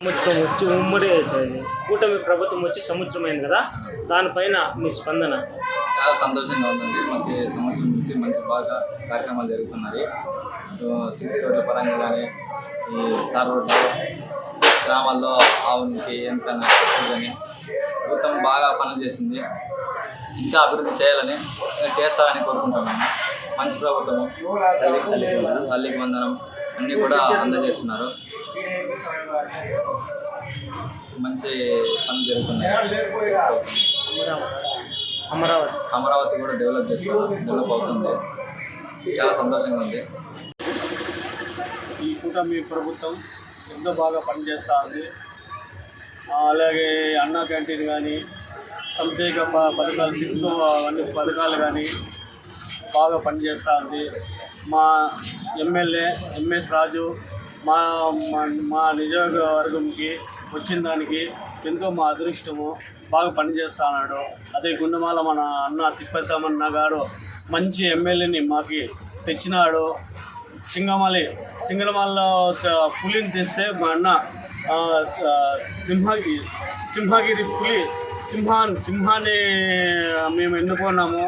సంవత్సరం వచ్చి ఉమ్మడి అవుతుంది. కూటమి ప్రభుత్వం వచ్చి సంవత్సరం అయింది కదా, దానిపైన మీ స్పందన? చాలా సంతోషంగా ఉందండి. మనకి సంవత్సరం నుంచి మంచి బాగా కార్యక్రమాలు జరుగుతున్నాయి. సీసీ రోడ్ల పరంగా కానీ, ఈ తార్ రోడ్లు, గ్రామాల్లో ఆవునికి ఎంత కానీ ప్రభుత్వం బాగా పనులు చేసింది. ఇంకా అభివృద్ధి చేయాలని, చేస్తారని కోరుకుంటున్నాము. మంచి ప్రభుత్వము, తల్లికి వందనం అన్నీ కూడా అందజేస్తున్నారు. మంచి పనులు జరుగుతున్నాయి. అమరావతి కూడా డెవలప్ అవుతుంది. చాలా సంతోషంగా ఉంది. ఈ కూటమి ప్రభుత్వం ఎంతో బాగా పనిచేస్తూ ఉంది. అలాగే అన్నా క్యాంటీన్ కానీ, సంక్షేమ పథకాలు, శిక్షణ అన్ని పథకాలు కానీ బాగా పనిచేస్తూ ఉంది. మా ఎమ్మెల్యే ఎంఎస్ రాజు మా నియోజకవర్గంకి వచ్చిన దానికి ఎంతో మా అదృష్టము. బాగా పనిచేస్తున్నాడు. అదే గుండమాల మన అన్న తిప్పేశామన్న గారు మంచి ఎమ్మెల్యేని మాకు తెచ్చినాడు. సింగళమాలలో పులిని తెస్తే మా అన్న సింహగిరి పులి సింహాన్ని మేము ఎన్నుకున్నాము.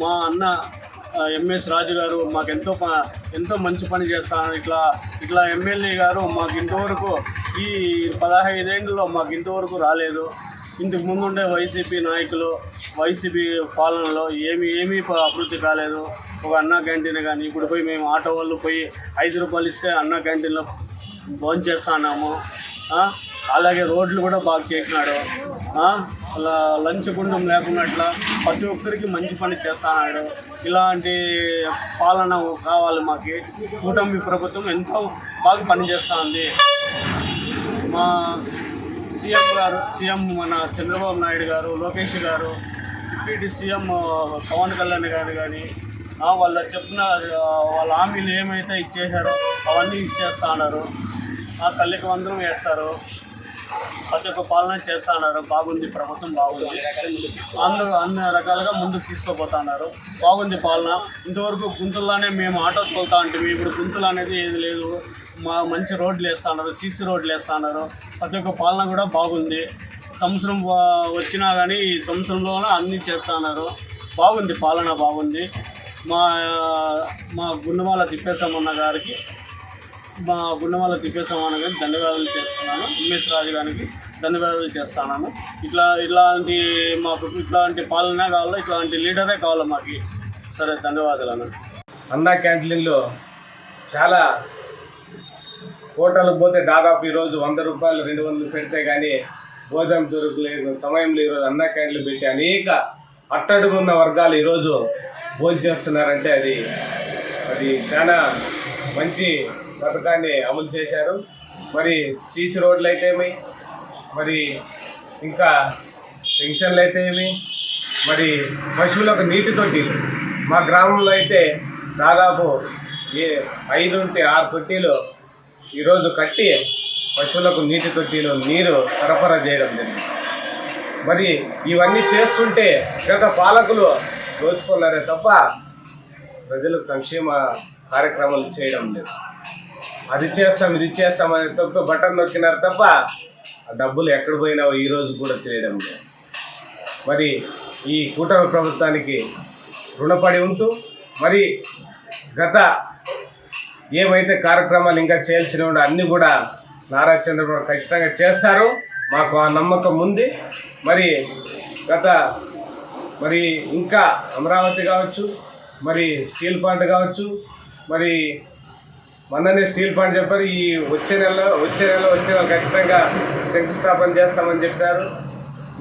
మా అన్న ఎంఎస్ రాజు గారు మాకు ఎంతో మంచి పని చేస్తాను. ఇట్లా ఎమ్మెల్యే గారు మాకు ఇంతవరకు ఈ 15 ఏళ్ళలో మాకు ఇంతవరకు రాలేదు. ఇంతకు ముందు ఉండే వైసీపీ నాయకులు, వైసీపీ పాలనలో ఏమీ అభివృద్ధి కాలేదు. ఒక అన్నా క్యాంటీన్ కానీ, ఇప్పుడు పోయి మేము ఆటో వాళ్ళు పోయి 5 రూపాయలు ఇస్తే అన్నా క్యాంటీన్లో భోంచేస్తున్నాము. అలాగే రోడ్లు కూడా బాగా చేసినాడు. లంచ్ గుండం లేకున్నట్లా ప్రతి ఒక్కరికి మంచి పని చేస్తున్నాడు. ఇలాంటి పాలన కావాలి మాకు. కూటమి ప్రభుత్వం ఎంతో బాగా పనిచేస్తుంది. మా సీఎం మన చంద్రబాబు నాయుడు గారు, లోకేష్ గారు, డిప్యూటీ సీఎం పవన్ కళ్యాణ్ గారు కానీ వాళ్ళ చెప్పిన వాళ్ళ హామీలు ఏమైతే ఇచ్చేశారో అవన్నీ ఇచ్చేస్తా ఉన్నారు. తల్లికి వందనం వేస్తారు. ప్రతి ఒక్క పాలన చేస్తున్నారు. బాగుంది, ప్రభుత్వం బాగుంది. అందరూ అన్ని రకాలుగా ముందుకు తీసుకుపోతున్నారు. బాగుంది పాలన. ఇంతవరకు గుంతల్లోనే మేము ఆటో తోలుతా ఉంటాము. ఇప్పుడు గుంతలు అనేది ఏది లేదు. మంచి రోడ్లు వేస్తున్నారు, సీసీ రోడ్లు వేస్తున్నారు. ప్రతి ఒక్క పాలన కూడా బాగుంది. సంవత్సరం వచ్చినా కానీ ఈ సంవత్సరంలోనే అన్నీ చేస్తున్నారు. బాగుంది, పాలన బాగుంది. మా గుండమాల తిప్పేశామన్న గారికి ధన్యవాదాలు చేస్తున్నాను. ఎంఎస్ రాజు గారికి ధన్యవాదాలు చేస్తున్నాను. ఇట్లాంటి పాలన కావాలి, ఇట్లాంటి లీడరే కావాలి మాకు. సరే, ధన్యవాదాలు అన్న. అన్నా క్యాంటీన్లో చాలా హోటల్కి పోతే దాదాపు ఈరోజు 100 రూపాయలు 200 పెడితే కానీ భోజనం దొరకలేదు సమయంలో ఈరోజు అన్నా క్యాంటీన్లు పెట్టి అనేక అట్టడుగున్న వర్గాలు ఈరోజు భోజనం చేస్తున్నారంటే అది చాలా మంచి పథకాన్ని అమలు చేశారు. మరి సీసీ రోడ్లు అయితే ఏమి, మరి ఇంకా పెన్షన్లు అయితే ఏమి, మరి పశువులకు నీటి తొట్టీలు మా గ్రామంలో అయితే దాదాపు 5 నుండి 6 తొట్టీలు ఈరోజు కట్టి పశువులకు నీటి తొట్టీలు నీరు సరఫరా చేయడం జరిగింది. మరి ఇవన్నీ చేస్తుంటే గత పాలకులు దోచుకున్నారే తప్ప ప్రజలకు సంక్షేమ కార్యక్రమాలు చేయడం లేదు. అది చేస్తాం ఇది చేస్తాం అని తప్ప బటన్ నొక్కినారు తప్ప ఆ డబ్బులు ఎక్కడ పోయినావో ఈరోజు కూడా తెలియడం లేదు. మరి ఈ కూటమి ప్రభుత్వానికి రుణపడి ఉంటూ మరి గత ఏమైతే కార్యక్రమాలు ఇంకా చేయాల్సినవి అన్నీ కూడా నారా చంద్రబాబు ఖచ్చితంగా చేస్తారు. మాకు ఆ నమ్మకం ఉంది. మరి మరి ఇంకా అమరావతి కావచ్చు, మరి స్టీల్ ప్లాంట్ కావచ్చు, మరి మొన్ననే స్టీల్ ప్లాంట్ చెప్పారు. ఈ వచ్చే నెల ఖచ్చితంగా శంకుస్థాపన చేస్తామని చెప్పారు.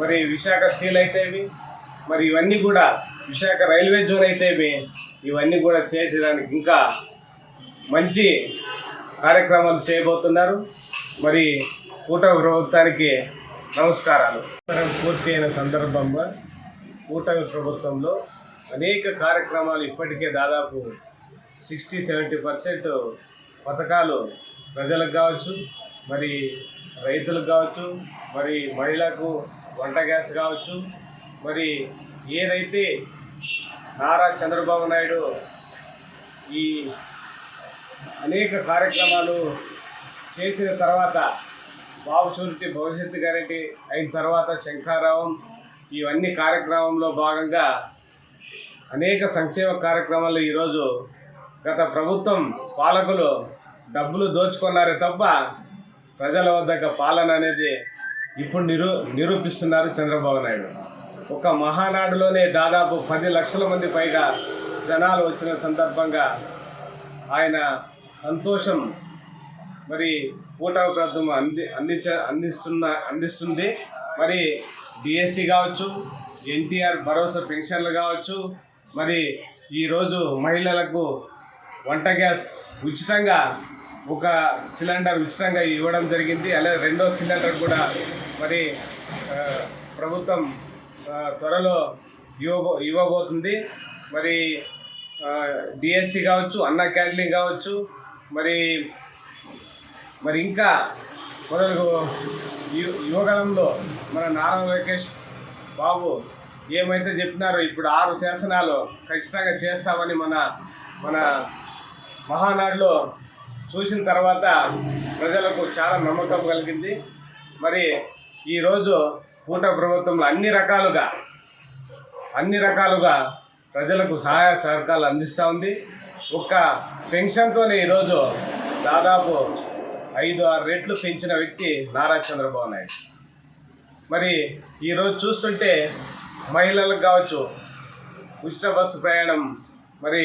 మరి విశాఖ స్టీల్ అయితే మరి ఇవన్నీ కూడా విశాఖ రైల్వే జోన్ అయితే ఇవన్నీ కూడా చేసేదానికి ఇంకా మంచి కార్యక్రమాలు చేయబోతున్నారు. మరి కూటమి ప్రభుత్వానికి నమస్కారాలు. పూర్తి అయిన సందర్భంగా కూటమి ప్రభుత్వంలో అనేక కార్యక్రమాలు ఇప్పటికే దాదాపు 60-70% పథకాలు ప్రజలకు కావచ్చు, మరి రైతులకు కావచ్చు, మరి మహిళలకు వంట గ్యాస్ కావచ్చు, మరి ఏదైతే నారా చంద్రబాబు నాయుడు ఈ అనేక కార్యక్రమాలు చేసిన తర్వాత బాబు షూరిటీ భవిష్యత్తు గ్యారెంటీ అయిన తర్వాత శంఖారావం ఇవన్నీ కార్యక్రమంలో భాగంగా అనేక సంక్షేమ కార్యక్రమాలు ఈరోజు గత ప్రభుత్వం పాలకులు డబ్బులు దోచుకున్నారే తప్ప ప్రజల వద్దకు పాలన అనేది ఇప్పుడు నిరూపిస్తున్నారు చంద్రబాబు నాయుడు. ఒక మహానాడులోనే దాదాపు 10 లక్షల మంది పైగా జనాలు వచ్చిన సందర్భంగా ఆయన సంతోషం మరి కూటమి ప్రభుత్వం అందిస్తుంది. మరి డిఎస్సి కావచ్చు, ఎన్టీఆర్ భరోసా పెన్షన్లు కావచ్చు, మరి ఈరోజు మహిళలకు వంట గ్యాస్ ఉచితంగా ఒక సిలిండర్ ఉచితంగా ఇవ్వడం జరిగింది. అలాగే 2వ సిలిండర్ కూడా మరి ప్రభుత్వం త్వరలో ఇవ్వబోతుంది. మరి డిఎస్సి కావచ్చు, అన్న క్యాంటీన్ కావచ్చు, మరి ఇంకా మొదలు యువగలంలో మన నారా లోకేష్ బాబు ఏమైతే చెప్పినారో ఇప్పుడు 6 శాసనాలు ఖచ్చితంగా చేస్తామని మన మహానాడులో చూసిన తర్వాత ప్రజలకు చాలా నమ్మకం కలిగింది. మరి ఈరోజు కూటమి ప్రభుత్వంలో అన్ని రకాలుగా ప్రజలకు సహాయ సహకారాలు అందిస్తూ ఉంది. ఒక్క పెన్షన్తోనే ఈరోజు దాదాపు 5-6 రెట్లు పెంచిన వ్యక్తి నారా చంద్రబాబు నాయుడు. మరి ఈరోజు చూస్తుంటే మహిళలకు కావచ్చు ఉచిత బస్సు ప్రయాణం మరి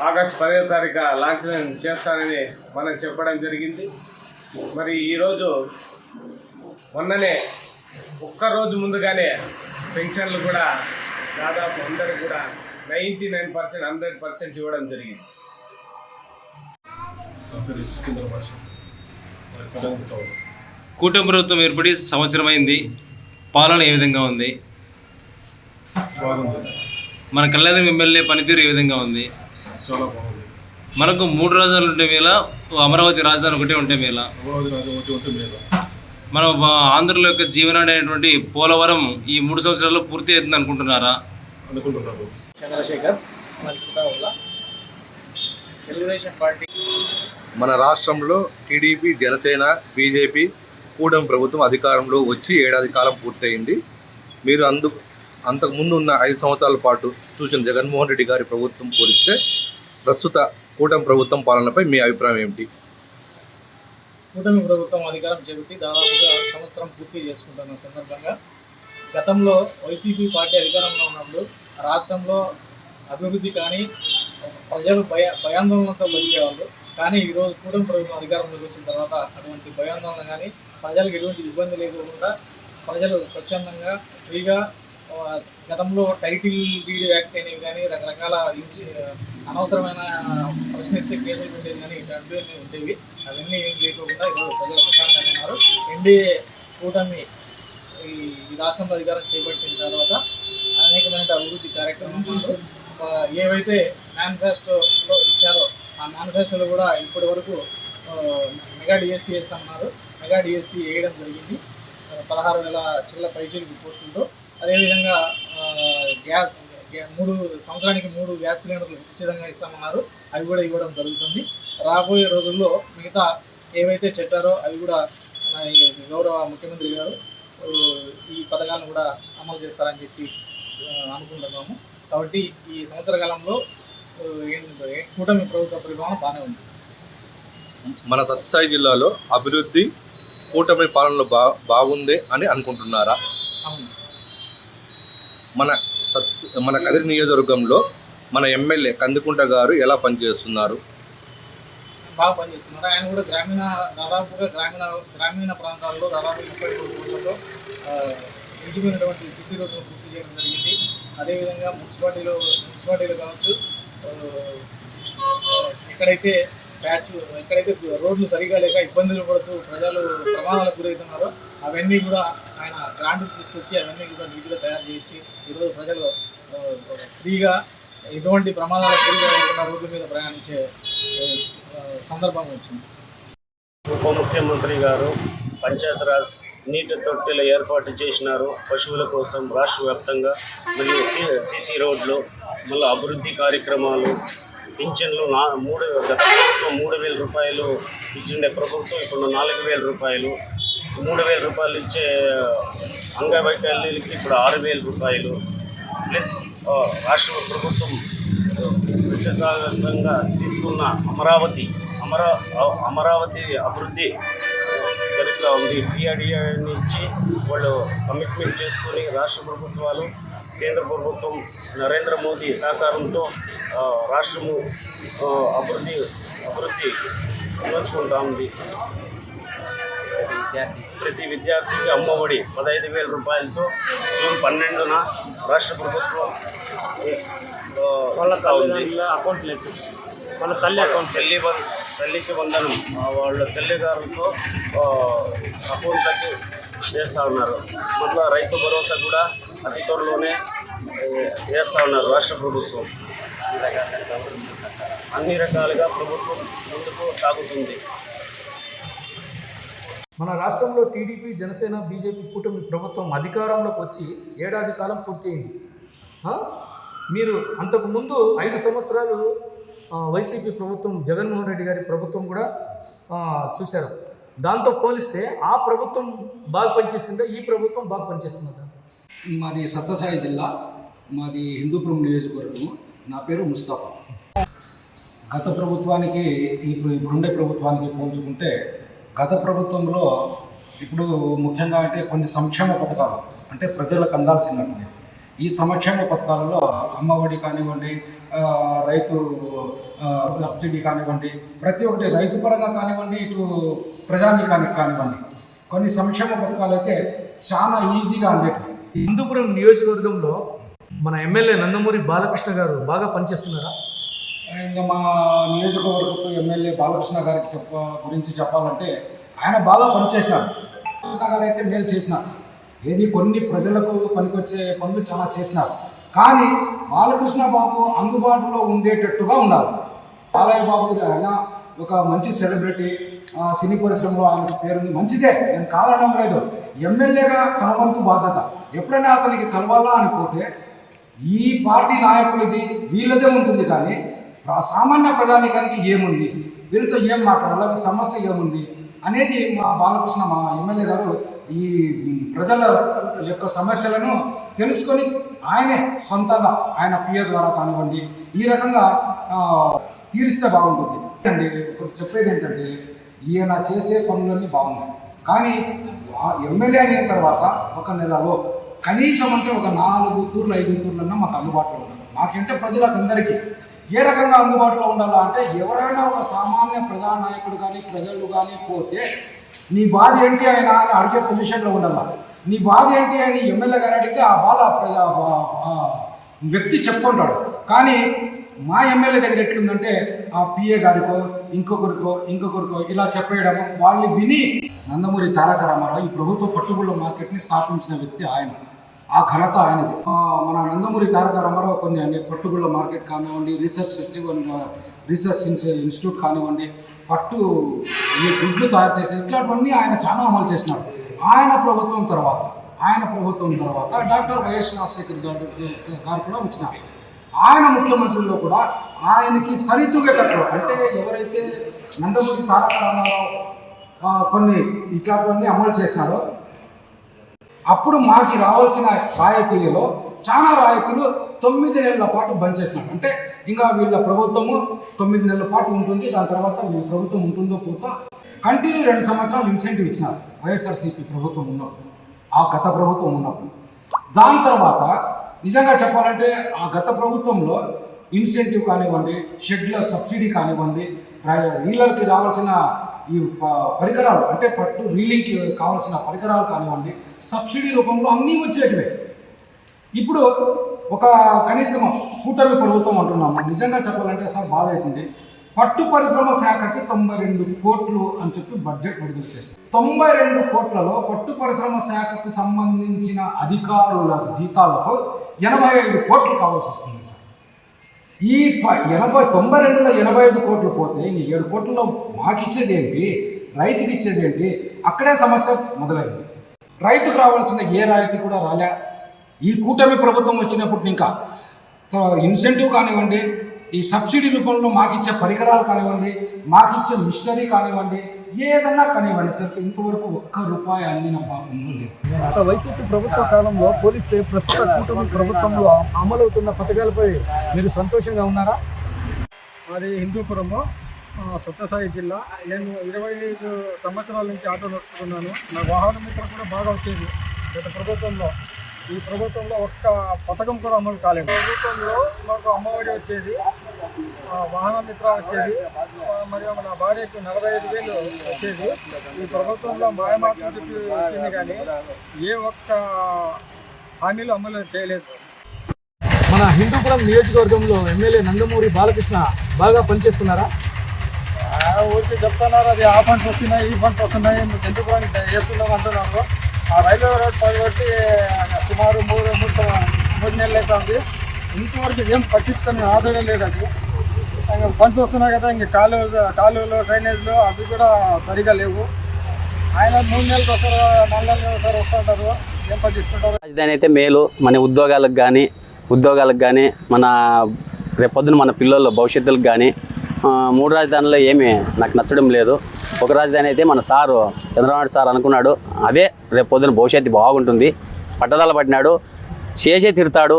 ఆగస్టు 10వ తారీఖు లాంఛనం చేస్తానని మనం చెప్పడం జరిగింది. మరి ఈరోజు మొన్ననే ఒక్కరోజు ముందుగానే పెన్షన్లు కూడా దాదాపు అందరూ కూడా 99% 100% ఇవ్వడం జరిగింది. కూటమి ప్రభుత్వం ఏర్పడి సంవత్సరం అయింది. పాలన ఏ విధంగా ఉంది? మన కళ్యాణం ఎమ్మెల్యే పనితీరు ఏ విధంగా ఉంది? చాలా బాగుంది. మనకు 3 రాజధానులు ఉంటే మేలా, అమరావతి రాజధాని ఒకటే ఉంటే మేలా? మన ఆంధ్రుల యొక్క జీవనాడి అయినటువంటి పోలవరం ఈ 3 సంవత్సరాల్లో పూర్తి అవుతుంది అనుకుంటున్నారా? అనుకుంటున్నారు. చంద్రశేఖర్ తెలుగుదేశం పార్టీ మన రాష్ట్రంలో టీడీపీ, జనసేన, బీజేపీ కూటమి ప్రభుత్వం అధికారంలో వచ్చి 7 ఏడాది కాలం పూర్తయింది. మీరు అంతకుముందు ఉన్న 5 సంవత్సరాల పాటు చూసిన జగన్మోహన్ రెడ్డి గారి ప్రభుత్వం పోలిస్తే ప్రస్తుత కూటమి ప్రభుత్వం పాలనపై మీ అభిప్రాయం ఏమిటి? కూటమి ప్రభుత్వం అధికారం చేపట్టి దాదాపుగా సంవత్సరం పూర్తి చేసుకుంటున్న సందర్భంగా గతంలో వైసీపీ పార్టీ అధికారంలో ఉన్నప్పుడు రాష్ట్రంలో అభివృద్ధి కానీ ప్రజలు భయాందోళనతో బతికేవాళ్ళు. కానీ ఈరోజు కూటమి ప్రభుత్వం అధికారంలోకి వచ్చిన తర్వాత అటువంటి భయాందోళన కానీ ప్రజలకు ఎటువంటి ఇబ్బంది లేకుండా ప్రజలు స్వచ్ఛందంగా ఫ్రీగా గతంలో టైటిల్ డీడ్ యాక్ట్ అనేవి కానీ రకరకాల అనవసరమైన ప్రశ్నిస్తే కేసులు ఉండేది కానీ ఇట్లాంటివన్నీ ఉండేవి. అవన్నీ ఏం లేకుండా ఈరోజు ప్రజలు ప్రశాంతంగా ఉన్నారు. ఎన్డీఏ కూటమి ఈ రాష్ట్రంలో అధికారం చేపట్టిన తర్వాత అనేకమైన అభివృద్ధి కార్యక్రమాలు ఏవైతే మేనిఫెస్టోలో ఇచ్చారో ఆ మేనిఫెస్టోలో కూడా ఇప్పటి వరకు మెగా డిఎస్సి అన్నారు. మెగా డిఎస్సి వేయడం జరిగింది 16,000 చిల్ల పైచీలకు పోస్టులతో. అదేవిధంగా గ్యాస్ 3 సంవత్సరానికి 3 గ్యాస్ సిలిండర్లు ఉచితంగా ఇస్తామన్నారు. అవి కూడా ఇవ్వడం జరుగుతుంది. రాబోయే రోజుల్లో మిగతా ఏవైతే చెప్పారో అవి కూడా గౌరవ ముఖ్యమంత్రి గారు ఈ పథకాలను కూడా అమలు చేస్తారని చెప్పి అనుకుంటున్నాము. కాబట్టి ఈ సంవత్సర కాలంలో కూటమి ప్రభుత్వ పరిపాలన బాగానే ఉంది. మన సత్యసాయి జిల్లాలో అభివృద్ధి కూటమి పాలనలో బాగుంది అని అనుకుంటున్నారా? అవును. మన కదిరి నియోజకవర్గంలో మన ఎమ్మెల్యే కందికుంట గారు ఎలా పనిచేస్తున్నారు? బాగా పనిచేస్తున్నారు. ఆయన కూడా గ్రామీణ ప్రాంతాల్లో దాదాపు 33 కోట్లతో ఎంచుకున్నటువంటి సిసి రోడ్లను పూర్తి చేయడం జరిగింది. అదేవిధంగా మున్సిపాలిటీలో కావచ్చు ఎక్కడైతే రోడ్లు సరిగా లేక ఇబ్బందులు పడుతూ ప్రజలు ప్రమాదాలకు గురవుతున్నారో అవన్నీ కూడా ఆయన గ్రాంట్ తీసుకొచ్చి అవన్నీ కూడా నీట్గా తయారు చేయించి ఈరోజు ప్రజలు ఫ్రీగా ఎటువంటి ప్రమాదాలకు గురి కాకుండా రోడ్ల మీద ప్రయాణించే సందర్భం వచ్చింది. ఉప ముఖ్యమంత్రి గారు పంచాయతీరాజ్ నీటి తొట్టెలు ఏర్పాటు చేసినారు పశువుల కోసం రాష్ట్ర వ్యాప్తంగా. మరియు సిసి రోడ్లు, మళ్ళీ అభివృద్ధి కార్యక్రమాలు పింఛన్లు గత ప్రభుత్వం 3,000 రూపాయలు ఇచ్చిండే ప్రభుత్వం ఇప్పుడు 4,000 రూపాయలు, 3,000 రూపాయలు ఇచ్చే అంగవైకల్యులకి ఇప్పుడు 6,000 రూపాయలు. ప్లస్ రాష్ట్ర ప్రభుత్వం ప్రత్యేకంగా తీసుకున్న అమరావతి అభివృద్ధి జరుగుతూ ఉంది. టీఆర్డీఏ నుంచి వాళ్ళు కమిట్మెంట్ చేసుకుని రాష్ట్ర ప్రభుత్వాలు, కేంద్ర ప్రభుత్వం నరేంద్ర మోదీ సహకారంతో రాష్ట్రము అభివృద్ధి నోచుకుంటా ఉంది. ప్రతి విద్యార్థికి అమ్మఒడి 15,000 రూపాయలతో జూన్ 12న రాష్ట్ర ప్రభుత్వం వాళ్ళ అకౌంట్లకి వాళ్ళ తల్లికి వందనం వాళ్ళ తల్లిగారులతో అకౌంట్లకి వేస్తూ ఉన్నారు. మళ్ళీ రైతు భరోసా కూడా అతి త్వరలోనే వేస్తూ ఉన్నారు రాష్ట్ర ప్రభుత్వం. అన్ని రకాలుగా ప్రభుత్వం ముందుకు సాగుతుంది. మన రాష్ట్రంలో టీడీపీ, జనసేన, బీజేపీ కూటమి ప్రభుత్వం అధికారంలోకి వచ్చి ఏడాది కాలం పూర్తయింది. మీరు అంతకుముందు 5 సంవత్సరాలు వైసీపీ ప్రభుత్వం, జగన్మోహన్ రెడ్డి గారి ప్రభుత్వం కూడా చూశారు. దాంతో పోలిస్తే ఆ ప్రభుత్వం బాగా పనిచేసిందా, ఈ ప్రభుత్వం బాగా పనిచేస్తుందా? మాది సత్యసాయి జిల్లా, మాది హిందూపురం నియోజకవర్గము. నా పేరు ముస్తఫా. గత ప్రభుత్వానికి ఇప్పుడుండే ప్రభుత్వానికి పోల్చుకుంటే గత ప్రభుత్వంలో ఇప్పుడు ముఖ్యంగా అంటే కొన్ని సంక్షేమ పథకాలు అంటే ప్రజలకు అందాల్సినవి. ఈ సంక్షేమ పథకాలలో అమ్మఒడి కానివ్వండి, రైతు సబ్సిడీ కానివ్వండి, ప్రతి ఒక్కటి రైతు పరంగా కానివ్వండి, ఇటు ప్రజానీకానికి కానివ్వండి, కొన్ని సంక్షేమ పథకాలు అయితే చాలా ఈజీగా అందేటివి. హిందూపురం నియోజకవర్గంలో మన ఎమ్మెల్యే నందమూరి బాలకృష్ణ గారు బాగా పనిచేస్తున్నారా? ఇంకా మా నియోజకవర్గపు ఎమ్మెల్యే బాలకృష్ణ గారికి గురించి చెప్పాలంటే ఆయన బాగా పనిచేసినారు. కృష్ణ గారు అయితే మేలు చేసినారు. ఏది కొన్ని ప్రజలకు పనికొచ్చే పనులు చాలా చేసినారు. కానీ బాలకృష్ణ బాబు అందుబాటులో ఉండేటట్టుగా ఉండాలి. బాలయ్య బాబు ఆయన ఒక మంచి సెలబ్రిటీ, సినీ పరిశ్రమలో ఆయనకు పేరుంది, మంచిదే, నేను కాదనడం లేదు. ఎమ్మెల్యేగా తన వంతు బాధ్యత. ఎప్పుడైనా అతనికి కలవాలా అనుకుంటే ఈ పార్టీ నాయకులది వీళ్ళదే ఉంటుంది, కానీ సామాన్య ప్రజానీకానికి ఏముంది, వీళ్ళతో ఏం మాట్లాడాలి, ఈ సమస్య ఏముంది అనేది మా బాలకృష్ణ, మా ఎమ్మెల్యే గారు ఈ ప్రజల యొక్క సమస్యలను తెలుసుకొని ఆయనే సొంతంగా ఆయన పిఏ ద్వారా కానివ్వండి ఈ రకంగా తీరిస్తే బాగుంటుంది అండి. ఒకటి చెప్పేది ఏంటంటే ఈయన చేసే పనులన్నీ బాగున్నాయి, కానీ ఎమ్మెల్యే అయిన తర్వాత ఒక నెలలో కనీసం అంటే ఒక 4 తూర్లు 5 తూర్లన్నా మాకు అందుబాటులో ఉండాలి. మాకంటే ప్రజలకు అందరికీ ఏ రకంగా అందుబాటులో ఉండాలా అంటే ఎవరైనా ఒక సామాన్య ప్రజానాయకుడు కానీ ప్రజలు కానీ పోతే నీ బాధ ఏంటి అయినా అని అడిగే పొజిషన్లో ఉండాలా. నీ బాధ ఏంటి అని ఎమ్మెల్యే గారు అడిగితే ఆ బాధ వ్యక్తి చెప్పుకుంటాడు. కానీ మా ఎమ్మెల్యే దగ్గర ఎట్లుందంటే ఆ పిఏ గారికో ఇంకొకరికో ఇలా చెప్పేయడము, వాళ్ళని విని నందమూరి తారక రామారావు ఈ ప్రభుత్వ పట్టుబడుల మార్కెట్ని స్థాపించిన వ్యక్తి ఆయన. ఆ ఘనత ఆయనది. మన నందమూరి తారక రామారావు కొన్ని పట్టుబడుల మార్కెట్ కానివ్వండి, రీసెర్చ్ ఇన్స్టిట్యూట్ కానివ్వండి, పట్టు ఈ గుడ్లు తయారు చేసి ఇట్లాంటివన్నీ ఆయన చాలా అమలు చేసినాడు. ఆయన ప్రభుత్వం తర్వాత డాక్టర్ వైఎస్ రాజశేఖర్ గారు కూడా వచ్చినారు. ఆయన ముఖ్యమంత్రుల్లో కూడా ఆయనకి సరితూగేటట్లు అంటే ఎవరైతే నందమూరి తారక రామారావు కొన్ని ఇట్లాంటివన్నీ అమలు చేసినారో అప్పుడు మాకు రావాల్సిన రాయితీలలో చాలా రాయితీలు 9 నెలల పాటు బంద్ చేసినాడు. అంటే ఇంకా వీళ్ళ ప్రభుత్వము 9 నెలల పాటు ఉంటుంది, దాని తర్వాత వీళ్ళ ప్రభుత్వం ఉంటుందో పోతా కంటిన్యూ 2 సంవత్సరాలు ఇన్సెంటివ్ ఇచ్చినారు వైఎస్ఆర్సీపీ ప్రభుత్వం ఉన్నప్పుడు, ఆ గత ప్రభుత్వం ఉన్నప్పుడు. దాని తర్వాత నిజంగా చెప్పాలంటే ఆ గత ప్రభుత్వంలో ఇన్సెంటివ్ కానివ్వండి, షెడ్ల సబ్సిడీ కానివ్వండి, రీలర్కి రావాల్సిన ఈ పరికరాలు అంటే పట్టు రీలింగ్కి కావాల్సిన పరికరాలు కానివ్వండి సబ్సిడీ రూపంలో అన్నీ వచ్చేటివే. ఇప్పుడు ఒక కనీసం కూటమి ప్రభుత్వం అంటున్నాము. నిజంగా చెప్పాలంటే సార్ బాధ అవుతుంది. పట్టు పరిశ్రమ శాఖకి 92 కోట్లు అని చెప్పి బడ్జెట్ విడుదల చేశారు. 92 కోట్లలో పట్టు పరిశ్రమ శాఖకు సంబంధించిన అధికారుల జీతాలకు 85 కోట్లు కావాల్సి వస్తుంది సార్. ఈ 92లో 85 కోట్లు పోతే ఇంక 7 కోట్లలో మాకు ఇచ్చేది ఏంటి, రైతుకి ఇచ్చేది ఏంటి? అక్కడే సమస్య మొదలైంది. రైతుకు రావాల్సిన ఏ రాయితీ కూడా రాలే. ఈ కూటమి ప్రభుత్వం వచ్చినప్పుడు ఇంకా ఇన్సెంటివ్ కానివ్వండి, ఈ సబ్సిడీ రూపంలో మాకిచ్చే పరికరాలు కానివ్వండి, మాకిచ్చే మిషనరీ కానివ్వండి, ఏదన్నా కానివ్వండి సార్, ఇంతవరకు ₹1 అందిన పాపంలో లేదు. గత వైసీపీ ప్రభుత్వ కాలంలో పోలిస్తే ప్రస్తుత కూటమి ప్రభుత్వంలో అమలవుతున్న పథకాలపై మీరు సంతోషంగా ఉన్నారా? మాది హిందూపురము, సత్యసాయి జిల్లా. నేను 25 సంవత్సరాల నుంచి ఆటో నడుపుతున్నాను. నా వాహన మిత్ర కూడా బాగా వచ్చేది గత ప్రభుత్వంలో. ఈ ప్రభుత్వంలో ఒక్క పథకం కూడా అమలు కాలేదు. ప్రభుత్వంలో మాకు అమ్మఒడి వచ్చేది, వాహన మిత్ర వచ్చేది, మరియు నా భార్యకు 45,000 వచ్చేది. ఈ ప్రభుత్వంలో మాయమాత్రం చెప్పి వచ్చింది కానీ ఏ ఒక్క హామీలు అమలు చేయలేదు. మన హిందూపురం నియోజకవర్గంలో ఎమ్మెల్యే నందమూరి బాలకృష్ణ బాగా పనిచేస్తున్నారా? వచ్చి చెప్తున్నారు, అది ఆ ఫండ్స్ వస్తున్నాయి, ఈ ఫండ్స్ వస్తున్నాయి, ఎందుకు చేస్తున్నాం అంటున్నారు. ఆ రైల్వే రోడ్ పగబట్టి సుమారు మూడు నెలలు అవుతుంది. ఇంతవరకు ఏం పట్టించుకొని ఆదాయం లేదు. అది ఫండ్స్ వస్తున్నాయి కదా, ఇంక కాలువలు డ్రైనేజ్లు అవి కూడా సరిగా లేవు. ఆయన 3 నెలలకు ఒకసారి 4 నెలలకు ఒకసారి వస్తుంటారు, ఏం పట్టించుకుంటారు. రాజధాని అయితే మేలు, మన ఉద్యోగాలకు కానీ మన రేపొద్దున మన పిల్లల భవిష్యత్తులకు కానీ 3 రాజధానుల్లో ఏమీ నాకు నచ్చడం లేదు. ఒక రాజధాని అయితే మన సారు చంద్రబాబు సార్ అనుకున్నాడు, అదే రేపొద్దున భవిష్యత్తు బాగుంటుంది, పట్టదాలు పట్టినాడు, చేసే తిడతాడు.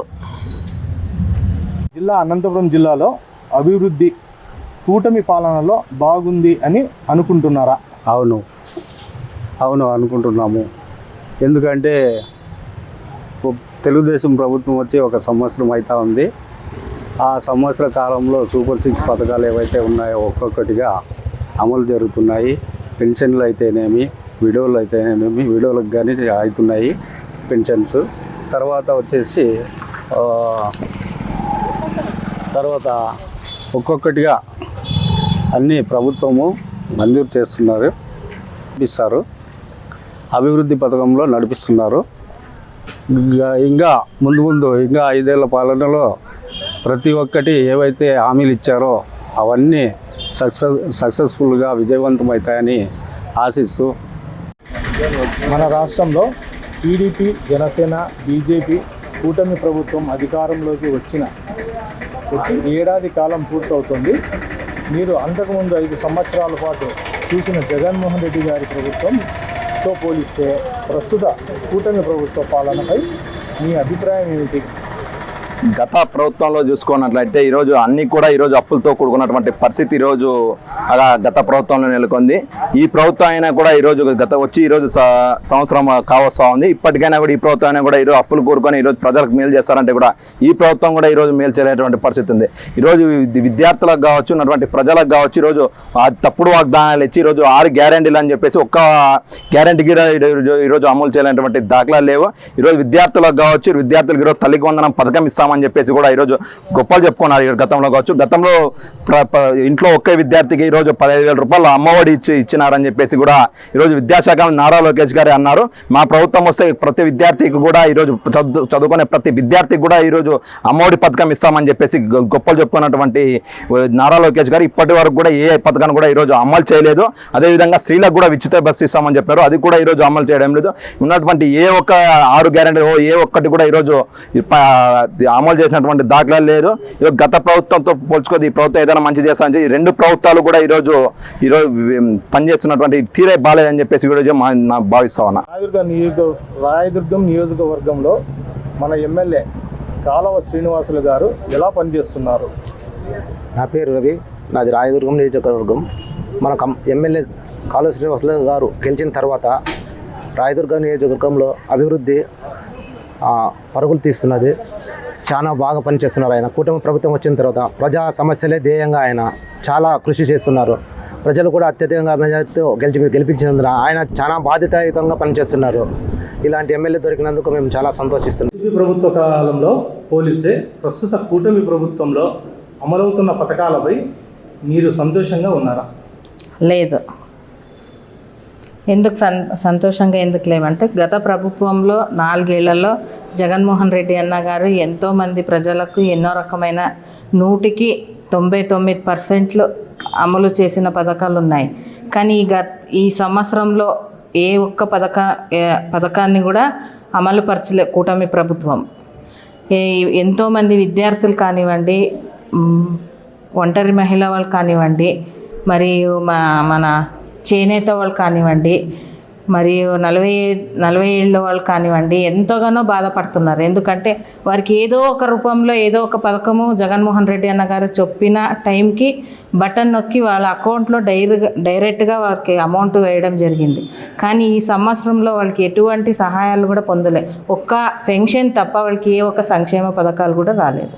జిల్లా అనంతపురం జిల్లాలో అభివృద్ధి కూటమి పాలనలో బాగుంది అని అనుకుంటున్నారా? అవును అనుకుంటున్నాము. ఎందుకంటే తెలుగుదేశం ప్రభుత్వం వచ్చి 1 సంవత్సరం అవుతా ఉంది. ఆ సంవత్సర కాలంలో సూపర్ 6 పథకాలు ఏవైతే ఉన్నాయో ఒక్కొక్కటిగా అమలు జరుగుతున్నాయి. పెన్షన్లు అయితేనేమి, విడోలకు కానీ అవుతున్నాయి పెన్షన్స్. తర్వాత వచ్చేసి ఒక్కొక్కటిగా అన్నీ ప్రభుత్వము మంజూరు చేస్తున్నారు, నడిపిస్తారు, అభివృద్ధి పథకంలో నడిపిస్తున్నారు. ఇంకా ముందు ఇంకా 5 ఏళ్ల పాలనలో ప్రతి ఒక్కటి ఏవైతే హామీలు ఇచ్చారో అవన్నీ సక్సెస్ఫుల్గా విజయవంతమవుతాయని ఆశిస్తూ, మన రాష్ట్రంలో టీడీపీ, జనసేన, బీజేపీ కూటమి ప్రభుత్వం అధికారంలోకి వచ్చి ఏడాది కాలం పూర్తవుతుంది. మీరు అంతకుముందు 5 సంవత్సరాల పాటు చూసిన జగన్మోహన్ రెడ్డి గారి ప్రభుత్వంతో పోలిస్తే ప్రస్తుత కూటమి ప్రభుత్వ పాలనపై మీ అభిప్రాయం ఏమిటి? గత ప్రభుత్వంలో చూసుకున్నట్లయితే ఈరోజు అన్ని కూడా ఈరోజు అప్పులతో కూడుకున్నటువంటి పరిస్థితి ఈరోజు అలా గత ప్రభుత్వంలో నెలకొంది. ఈ ప్రభుత్వం అయినా కూడా ఈరోజు ఈరోజు సంవత్సరం కావస్తా ఉంది. ఇప్పటికైనా కూడా ఈ ప్రభుత్వం అయినా కూడా ఈరోజు అప్పులు కూరుకొని ఈరోజు ప్రజలకు మేలు చేస్తారంటే కూడా ఈ ప్రభుత్వం కూడా ఈరోజు మేలు చేయలేటువంటి పరిస్థితి ఉంది. ఈరోజు విద్యార్థులకు కావచ్చు, ఉన్నటువంటి ప్రజలకు కావచ్చు, ఈరోజు తప్పుడు వాగ్దానాలు ఇచ్చి ఈరోజు 6 గ్యారెంటీలు అని చెప్పేసి ఒక్క గ్యారెంటీ కూడా ఈరోజు అమలు చేయలేనటువంటి దాఖలాలు లేవు. ఈరోజు విద్యార్థులకు కావచ్చు, విద్యార్థులకు ఈరోజు తల్లికి వందనం పథకం ఇస్తామని చెప్పేసి కూడా ఈరోజు గొప్పలు చెప్పుకున్నారు. గతంలో కావచ్చు, గతంలో ఇంట్లో ఒకే విద్యార్థికి ఈరోజు 15,000 రూపాయలు అమ్మఒడి ఇచ్చినారని చెప్పేసి కూడా ఈరోజు విద్యాశాఖ నారా లోకేష్ గారు అన్నారు. మా ప్రభుత్వం వస్తే ప్రతి విద్యార్థికి కూడా ఈరోజు చదువుకునే ప్రతి విద్యార్థికి కూడా ఈరోజు అమ్మఒడి పథకం ఇస్తామని చెప్పేసి గొప్పలు చెప్పుకున్నటువంటి నారా లోకేష్ గారు ఇప్పటి వరకు కూడా ఏ పథకాన్ని కూడా ఈరోజు అమలు చేయలేదు. అదేవిధంగా స్త్రీలకు కూడా ఉచిత బస్సు ఇస్తామని చెప్పారు, అది కూడా ఈరోజు అమలు చేయడం లేదు. ఉన్నటువంటి ఏ ఒక్క 6 గ్యారెంటీ ఏ ఒక్కటి కూడా ఈరోజు అమలు చేసినటువంటి దాఖలాలు లేదు. ఈరోజు గత ప్రభుత్వంతో పోల్చుకోదు ఈ ప్రభుత్వం ఏదైనా మంచి చేస్తామని చెప్పి 2 ప్రభుత్వాలు కూడా ఈరోజు పనిచేస్తున్నటువంటి తీరే బాలేదని చెప్పేసి ఈరోజు నాకు భావిస్తా ఉన్నా. రాయదుర్గం నియోజకవర్గంలో మన ఎమ్మెల్యే కాలవ శ్రీనివాసులు గారు ఎలా పనిచేస్తున్నారు? నా పేరు రవి, నాది రాయదుర్గం నియోజకవర్గం. మన ఎమ్మెల్యే కాలవ శ్రీనివాసులు గారు గెలిచిన తర్వాత రాయదుర్గం నియోజకవర్గంలో అభివృద్ధి పరుగులు తీస్తున్నది. చాలా బాగా పనిచేస్తున్నారు. ఆయన కూటమి ప్రభుత్వం వచ్చిన తర్వాత ప్రజా సమస్యలే ధ్యేయంగా ఆయన చాలా కృషి చేస్తున్నారు. ప్రజలు కూడా అత్యధికంగా మెజార్టీతో గెలిపించినందున ఆయన చాలా బాధ్యతాయుతంగా పనిచేస్తున్నారు. ఇలాంటి ఎమ్మెల్యే దొరికినందుకు మేము చాలా సంతోషిస్తున్నాం. ఈ ప్రభుత్వ కాలంలో పోలిస్తే ప్రస్తుత కూటమి ప్రభుత్వంలో అమలవుతున్న పథకాలపై మీరు సంతోషంగా ఉన్నారా? లేదు. ఎందుకు సంతోషంగా ఎందుకు లేవంటే గత ప్రభుత్వంలో 4 ఏళ్లలో జగన్మోహన్ రెడ్డి అన్న గారు ఎంతోమంది ప్రజలకు ఎన్నో రకమైన 100కి 99% అమలు చేసిన పథకాలు ఉన్నాయి. కానీ ఈ సంవత్సరంలో ఏ ఒక్క పథకాన్ని కూడా అమలుపరచలే కూటమి ప్రభుత్వం. ఎంతోమంది విద్యార్థులు కానివ్వండి, ఒంటరి మహిళ వాళ్ళు కానివ్వండి, మరియు మన చేనేత వాళ్ళు కానివ్వండి, మరియు 40 ఏళ్ళ వాళ్ళు కానివ్వండి ఎంతగానో బాధపడుతున్నారు. ఎందుకంటే వారికి ఏదో ఒక రూపంలో ఏదో ఒక పథకము జగన్మోహన్ రెడ్డి అన్న గారు చెప్పిన టైంకి బటన్ నొక్కి వాళ్ళ అకౌంట్లో డైరెక్ట్గా వారికి అమౌంట్ వేయడం జరిగింది. కానీ ఈ సంవత్సరంలో వాళ్ళకి ఎటువంటి సహాయాలు కూడా పొందలే. ఒక్క పెన్షన్ తప్ప వాళ్ళకి ఏ ఒక్క సంక్షేమ పథకాలు కూడా రాలేదు.